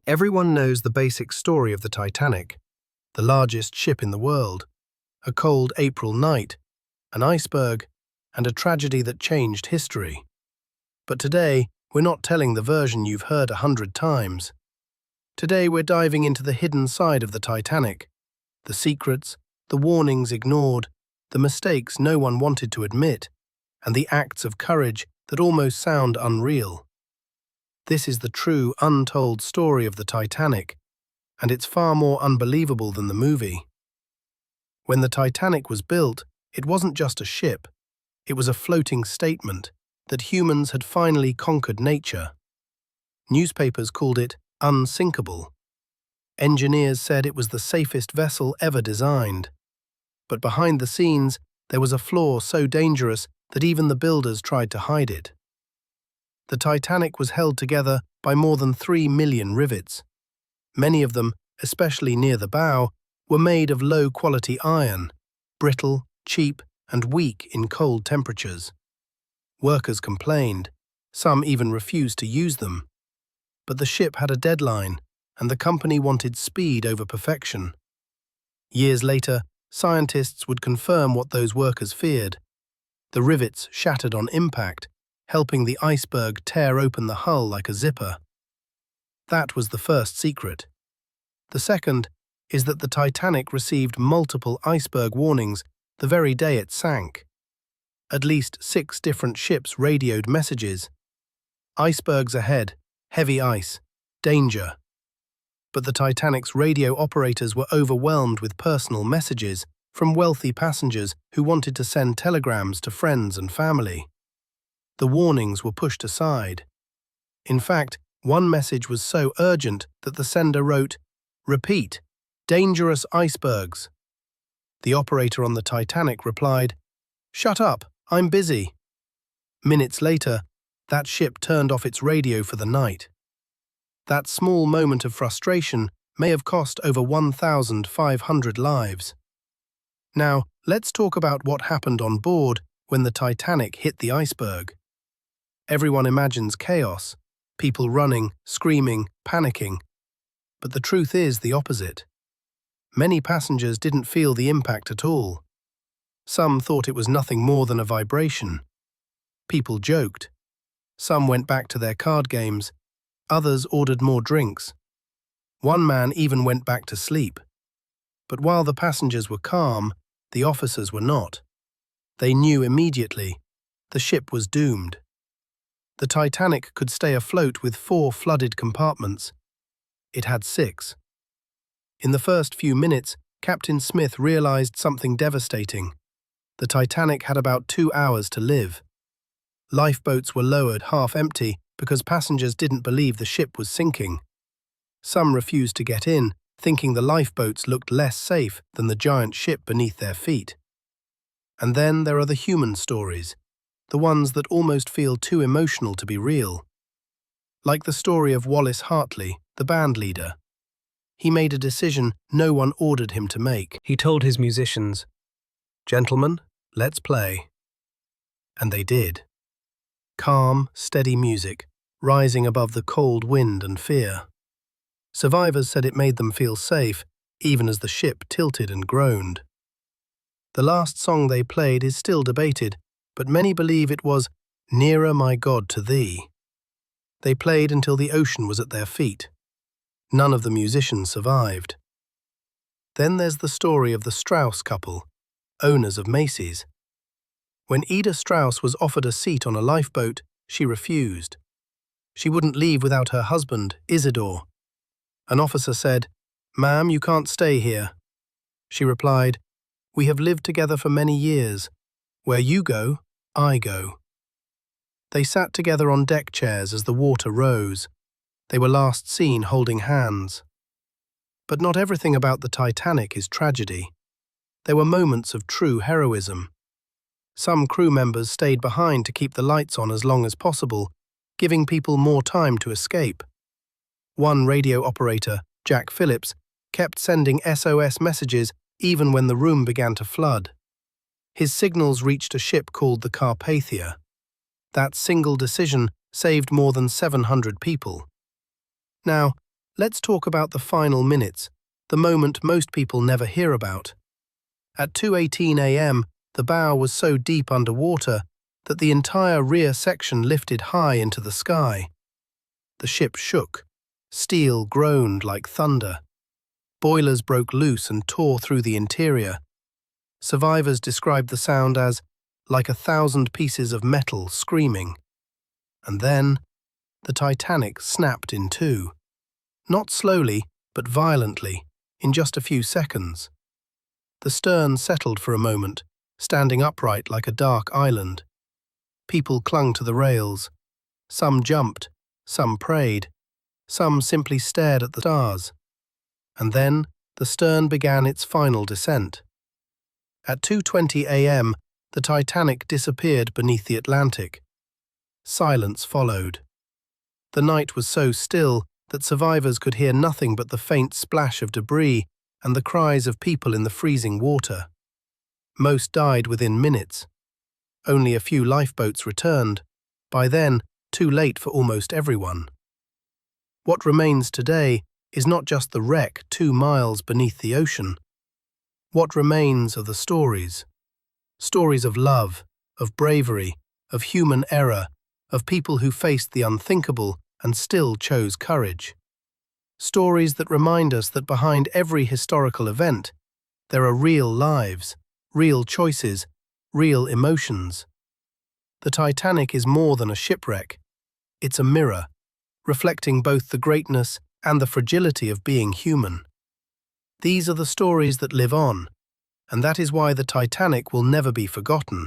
Everyone knows the basic story of the Titanic, the largest ship in the world, a cold April night, an iceberg, and a tragedy that changed history. But today, we're not telling the version you've heard 100 times. Today, we're diving into the hidden side of the Titanic, the secrets, the warnings ignored, the mistakes no one wanted to admit, and the acts of courage that almost sound unreal. This is the true, untold story of the Titanic, and it's far more unbelievable than the movie. When the Titanic was built, it wasn't just a ship. It was a floating statement that humans had finally conquered nature. Newspapers called it unsinkable. Engineers said it was the safest vessel ever designed. But behind the scenes, there was a flaw so dangerous that even the builders tried to hide it. The Titanic was held together by more than 3 million rivets. Many of them, especially near the bow, were made of low-quality iron, brittle, cheap, and weak in cold temperatures. Workers complained, some even refused to use them. But the ship had a deadline, and the company wanted speed over perfection. Years later, scientists would confirm what those workers feared. The rivets shattered on impact, helping the iceberg tear open the hull like a zipper. That was the first secret. The second is that the Titanic received multiple iceberg warnings the very day it sank. At least 6 different ships radioed messages. Icebergs ahead, heavy ice, danger. But the Titanic's radio operators were overwhelmed with personal messages from wealthy passengers who wanted to send telegrams to friends and family. The warnings were pushed aside. In fact, one message was so urgent that the sender wrote, "Repeat, dangerous icebergs." The operator on the Titanic replied, "Shut up, I'm busy." Minutes later, that ship turned off its radio for the night. That small moment of frustration may have cost over 1,500 lives. Now, let's talk about what happened on board when the Titanic hit the iceberg. Everyone imagines chaos, people running, screaming, panicking. But the truth is the opposite. Many passengers didn't feel the impact at all. Some thought it was nothing more than a vibration. People joked. Some went back to their card games. Others ordered more drinks. One man even went back to sleep. But while the passengers were calm, the officers were not. They knew immediately the ship was doomed. The Titanic could stay afloat with 4 flooded compartments. It had 6. In the first few minutes, Captain Smith realized something devastating. The Titanic had about 2 hours to live. Lifeboats were lowered half empty because passengers didn't believe the ship was sinking. Some refused to get in, thinking the lifeboats looked less safe than the giant ship beneath their feet. And then there are the human stories, the ones that almost feel too emotional to be real. Like the story of Wallace Hartley, the band leader. He made a decision no one ordered him to make. He told his musicians, "Gentlemen, let's play." And they did. Calm, steady music, rising above the cold wind and fear. Survivors said it made them feel safe, even as the ship tilted and groaned. The last song they played is still debated, but many believe it was "Nearer, My God, to Thee." They played until the ocean was at their feet. None of the musicians survived. Then there's the story of the Strauss couple, owners of Macy's. When Ida Strauss was offered a seat on a lifeboat, she refused. She wouldn't leave without her husband, Isidore. An officer said, "Ma'am, you can't stay here." She replied, "We have lived together for many years. Where you go, I go." They sat together on deck chairs as the water rose. They were last seen holding hands. But not everything about the Titanic is tragedy. There were moments of true heroism. Some crew members stayed behind to keep the lights on as long as possible, giving people more time to escape. One radio operator, Jack Phillips, kept sending SOS messages even when the room began to flood. His signals reached a ship called the Carpathia. That single decision saved more than 700 people. Now, Let's talk about the final minutes, the moment most people never hear about. At 2:18 a.m., the bow was so deep underwater that the entire rear section lifted high into the sky. The ship shook. Steel groaned like thunder. Boilers broke loose and tore through the interior. Survivors described the sound as like 1,000 pieces of metal screaming. And then, the Titanic snapped in two. Not slowly, but violently, in just a few seconds. The stern settled for a moment, standing upright like a dark island. People clung to the rails. Some jumped, some prayed, some simply stared at the stars. And then, the stern began its final descent. At 2:20 a.m., the Titanic disappeared beneath the Atlantic. Silence followed. The night was so still that survivors could hear nothing but the faint splash of debris and the cries of people in the freezing water. Most died within minutes. Only a few lifeboats returned, by then too late for almost everyone. What remains today is not just the wreck 2 miles beneath the ocean. What remains are the stories. Stories of love, of bravery, of human error, of people who faced the unthinkable and still chose courage. Stories that remind us that behind every historical event, there are real lives, real choices, real emotions. The Titanic is more than a shipwreck. It's a mirror, reflecting both the greatness and the fragility of being human. These are the stories that live on, and that is why the Titanic will never be forgotten.